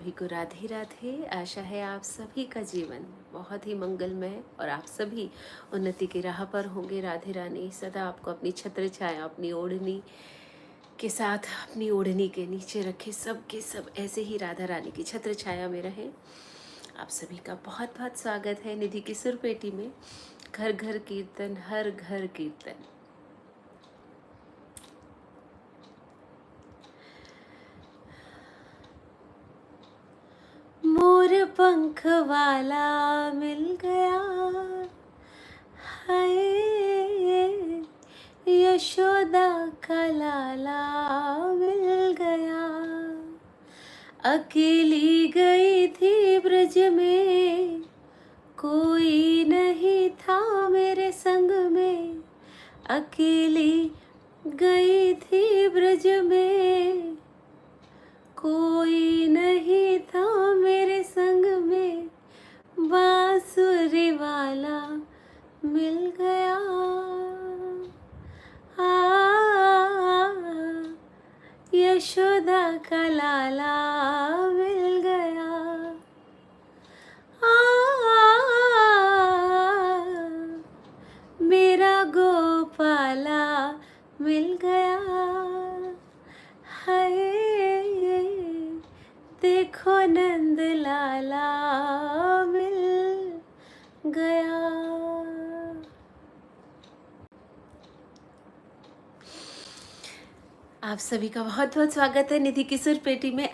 सभी को राधे राधे। आशा है आप सभी का जीवन बहुत ही मंगलमय और आप सभी उन्नति की राह पर होंगे। राधे रानी सदा आपको अपनी छत्र छाया, अपनी ओढ़नी के साथ, अपनी ओढ़नी के नीचे रखे। सब के सब ऐसे ही राधा रानी की छत्र छाया में रहें। आप सभी का बहुत बहुत स्वागत है निधि की सुरपेटी में। घर घर कीर्तन, हर घर कीर्तन। मोर पंख वाला मिल गया, हाय यशोदा का लाला मिल गया। अकेली गई थी ब्रज में, कोई नहीं था मेरे संग में। अकेली गई थी ब्रज में, कोई नहीं था मेरे संग में। बांसुरी वाला मिल गया, यशोदा का लाला मिल गया। मेरा गोपाला मिल गया, हाय देखो नंद लाला मिल गया। आप सभी का बहुत बहुत स्वागत है निधि की सुरपेटी में।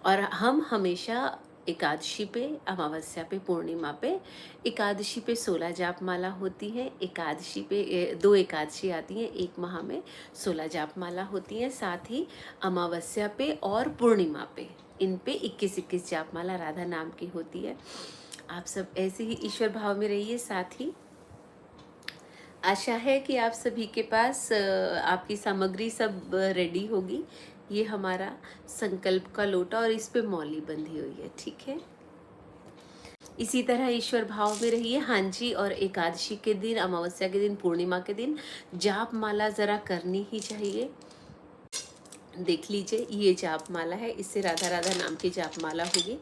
और हम हमेशा एकादशी पे, अमावस्या पे, पूर्णिमा पे, एकादशी पे 16 जाप माला होती है। एकादशी पे 2 एकादशी आती हैं एक माह में, 16 जाप माला होती हैं। साथ ही अमावस्या पे और पूर्णिमा पे, इन पे 21-21 जाप माला राधा नाम की होती है। आप सब ऐसे ही ईश्वर भाव में रहिए। साथ ही आशा है कि आप सभी के पास आपकी सामग्री सब रेडी होगी। ये हमारा संकल्प का लोटा और इस पे मौली बंधी हुई है, ठीक है। इसी तरह ईश्वर भाव में रहिए। हाँ जी, और एकादशी के दिन, अमावस्या के दिन, पूर्णिमा के दिन जाप माला जरा करनी ही चाहिए। देख लीजिए, ये जाप माला है, इससे राधा राधा नाम की जाप माला होगी।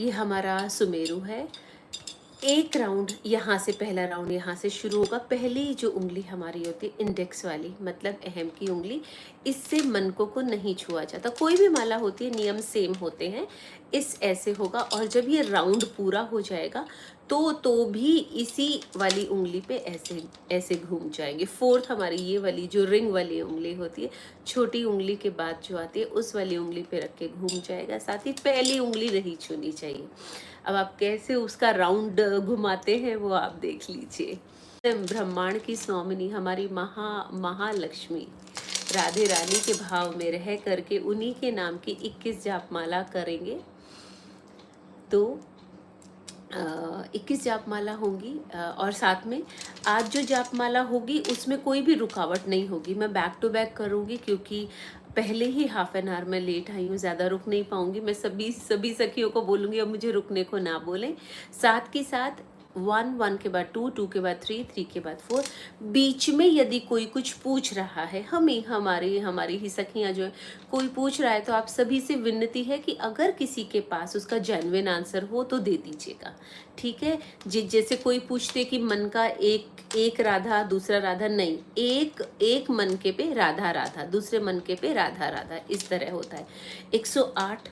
ये हमारा सुमेरु है। एक राउंड यहाँ से, पहला राउंड यहाँ से शुरू होगा। पहली जो उंगली हमारी होती है इंडेक्स वाली, मतलब अहम की उंगली, इससे मनकों को नहीं छुआ जाता। कोई भी माला होती है, नियम सेम होते हैं। इस ऐसे होगा और जब ये राउंड पूरा हो जाएगा तो भी इसी वाली उंगली पे ऐसे ऐसे घूम जाएंगे। फोर्थ हमारी ये वाली जो रिंग वाली उंगली होती है, छोटी उंगली के बाद जो आती है, उस वाली उंगली पे रख के घूम जाएगा। साथ ही पहली उंगली नहीं छूनी चाहिए। अब आप कैसे उसका राउंड घुमाते हैं वो आप देख लीजिए। ब्रह्मांड की स्वामिनी हमारी महालक्ष्मी राधे रानी के भाव में रह करके उन्हीं के नाम की 21 जाप माला करेंगे। तो 21 जाप माला होंगी। और साथ में आज जो जाप माला होगी उसमें कोई भी रुकावट नहीं होगी। मैं बैक टू बैक करूँगी क्योंकि पहले ही हाफ एन आवर में लेट आई हूँ, ज़्यादा रुक नहीं पाऊँगी। मैं सभी सखियों को बोलूँगी अब मुझे रुकने को ना बोलें। साथ के साथ 1 के बाद 2 के बाद 3 के बाद 4, बीच में यदि कोई कुछ पूछ रहा है, हमारी ही सखियाँ जो है, कोई पूछ रहा है, तो आप सभी से विनती है कि अगर किसी के पास उसका जेन्युइन आंसर हो तो दे दीजिएगा, ठीक है। जैसे कोई पूछते कि मन का एक राधा दूसरा राधा, नहीं, एक मनके पे राधा राधा, दूसरे मनके पे राधा राधा, इस तरह होता है। 108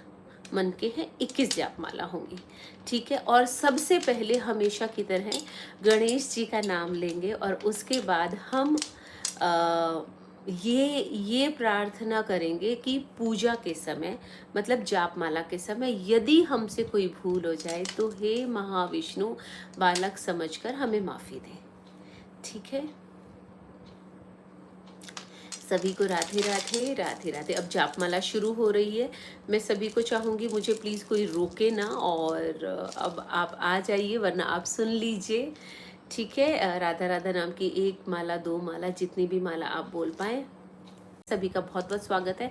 मन के हैं, 21 जाप माला होंगी, ठीक है। और सबसे पहले हमेशा की तरह गणेश जी का नाम लेंगे और उसके बाद हम ये प्रार्थना करेंगे कि पूजा के समय, मतलब जाप माला के समय, यदि हमसे कोई भूल हो जाए तो हे महाविष्णु बालक समझकर हमें माफ़ी दें, ठीक है। सभी को राधे राधे राधे राधे। अब जापमाला शुरू हो रही है। मैं सभी को चाहूँगी मुझे प्लीज़ कोई रोके ना, और अब आप आ जाइए, वरना आप सुन लीजिए, ठीक है। राधा राधा नाम की 1 माला, 2 माला, जितनी भी माला आप बोल पाएँ। सभी का बहुत बहुत स्वागत है।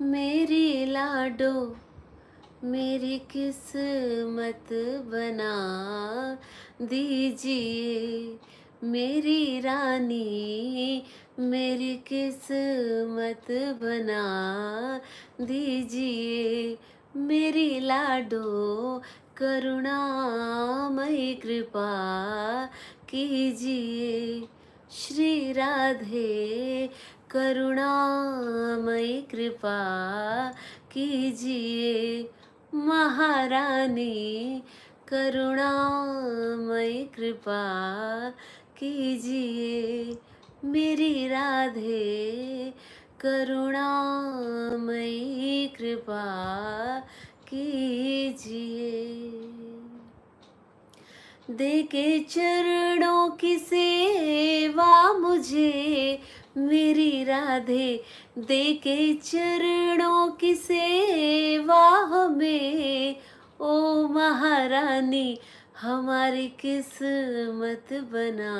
मेरी लाडो मेरी किस्मत बना दीजिए, मेरी रानी मेरी किस्मत बना दीजिए, मेरी लाडो करुणामयी कृपा कीजिए। श्री राधे करुणामयी कृपा कीजिए, महारानी करुणामयी कृपा कीजिए, मेरी राधे करुणामयी कृपा कीजिए। देके चरणों की सेवा मुझे मेरी राधे, देके चरणों की सेवा हमें, ओ महारानी हमारी किस्मत बना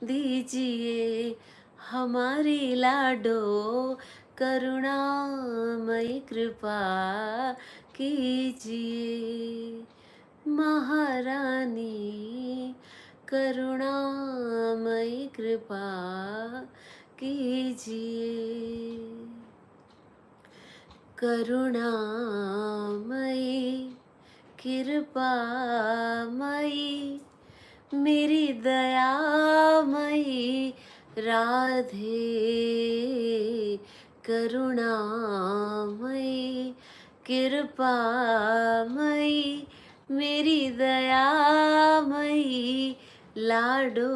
दीजिए, हमारी लाडो करुणामयी कृपा कीजिए, महारानी करुणामयी कृपा कीजिए। करुणामयी कृपामयी मेरी दयामयी राधे, करुणामयी कृपामयी मेरी दयामयी लाडो,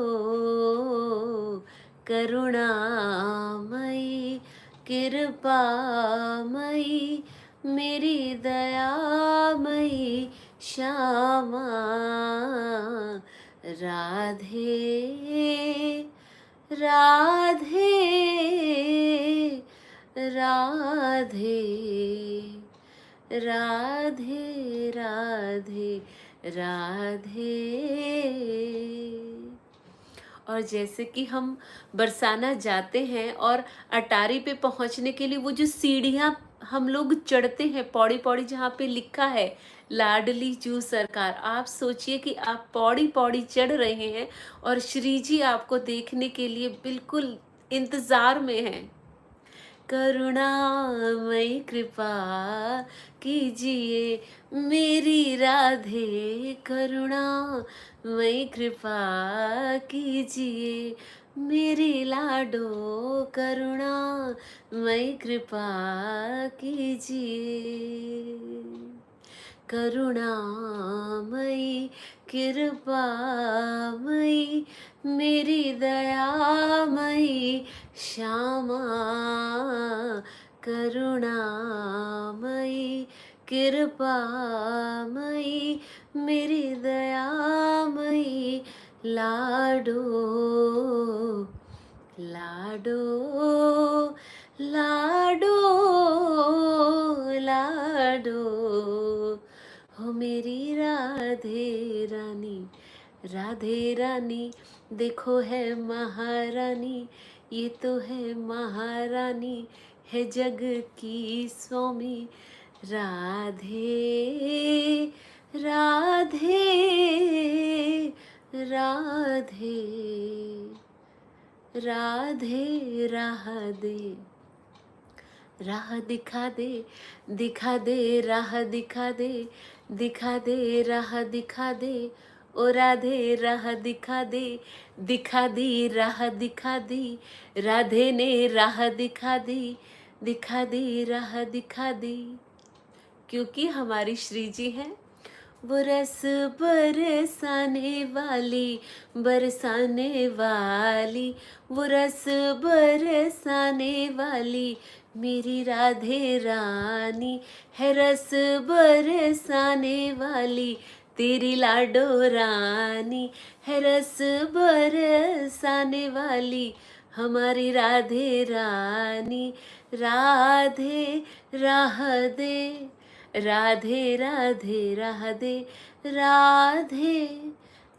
करुणामयी कृपामयी मेरी दयामयी श्यामा राधे राधे राधे राधे राधे राधे। और जैसे कि हम बरसाना जाते हैं और अटारी पे पहुंचने के लिए वो जो सीढ़ियां हम लोग चढ़ते हैं, पौड़ी पौड़ी जहाँ पे लिखा है लाडली जू सरकार, आप सोचिए कि आप पौड़ी पौड़ी चढ़ रहे हैं और श्री जी आपको देखने के लिए बिल्कुल इंतजार में हैं। करुणामयी कृपा कीजिए, मेरी राधे करुणामयी कृपा कीजिए, मेरी लाडो करुणामयी कृपा कीजिए, करुणामयी कृपामयी मेरी दयामयी श्यामा, करुणामयी कृपामयी मेरी दयामयी लाडो लाडो लाडो लाडो, हो मेरी राधे रानी, राधे रानी देखो है महारानी, ये तो है महारानी है जग की स्वामी, राधे राधे राधे राधे राधे राह दिखा दे, दिखा दे राह दिखा दे, दिखा दे राह दिखा दे, ओ राधे राह दिखा दे, दिखा दी राह दिखा दी, राधे ने राह दिखा दी, दिखा दी राह दिखा दी, क्योंकि हमारी श्री जी हैं वो रस बरसाने वाली, बरसाने वाली, वो रस बरसाने वाली मेरी राधे रानी है, रस बरसाने वाली तेरी लाडो रानी है, रस बरसाने वाली हमारी राधे रानी, राधे राह दे, राधे राधे राधे राधे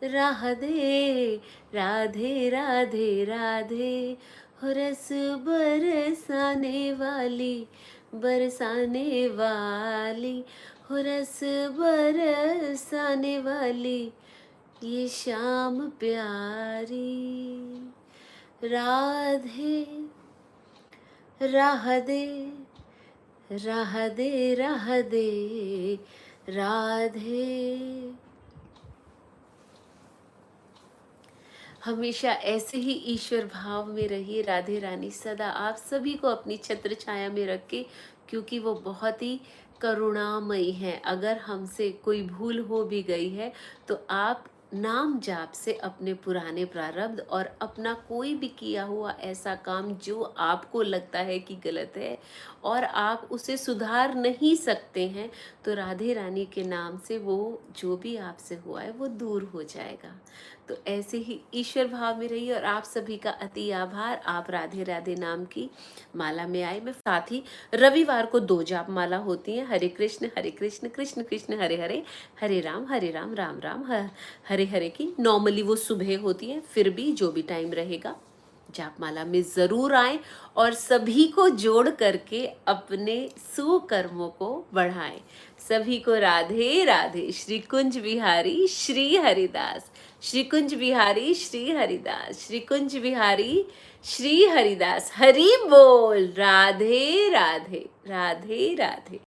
राधे राधे राधे राधे, हो रस बरसाने वाली बरसाने वाली हो, रस बरसाने वाली ये शाम प्यारी। राधे राह दे, राह दे, राह दे, राधे। हमेशा ऐसे ही ईश्वर भाव में रहिए। राधे रानी सदा आप सभी को अपनी छत्र छाया में रखे, क्योंकि वो बहुत ही करुणामयी है। अगर हमसे कोई भूल हो भी गई है तो आप नाम जाप से अपने पुराने प्रारब्ध और अपना कोई भी किया हुआ ऐसा काम जो आपको लगता है कि गलत है और आप उसे सुधार नहीं सकते हैं, तो राधे रानी के नाम से वो जो भी आपसे हुआ है वो दूर हो जाएगा। तो ऐसे ही ईश्वर भाव में रहिए। और आप सभी का अति आभार। आप राधे राधे नाम की माला में आए। मैं साथ ही रविवार को 2 जाप माला होती हैं, हरे कृष्ण कृष्ण कृष्ण हरे हरे, हरे राम राम राम हरे हरे की। नॉर्मली वो सुबह होती है, फिर भी जो भी टाइम रहेगा जापमाला में जरूर आए और सभी को जोड़ करके अपने सुकर्मों को बढ़ाएं। सभी को राधे राधे। श्री कुंज बिहारी श्री हरिदास, श्री कुंज बिहारी श्री हरिदास, श्री कुंज बिहारी श्री हरिदास। हरि बोल। राधे राधे, राधे राधे।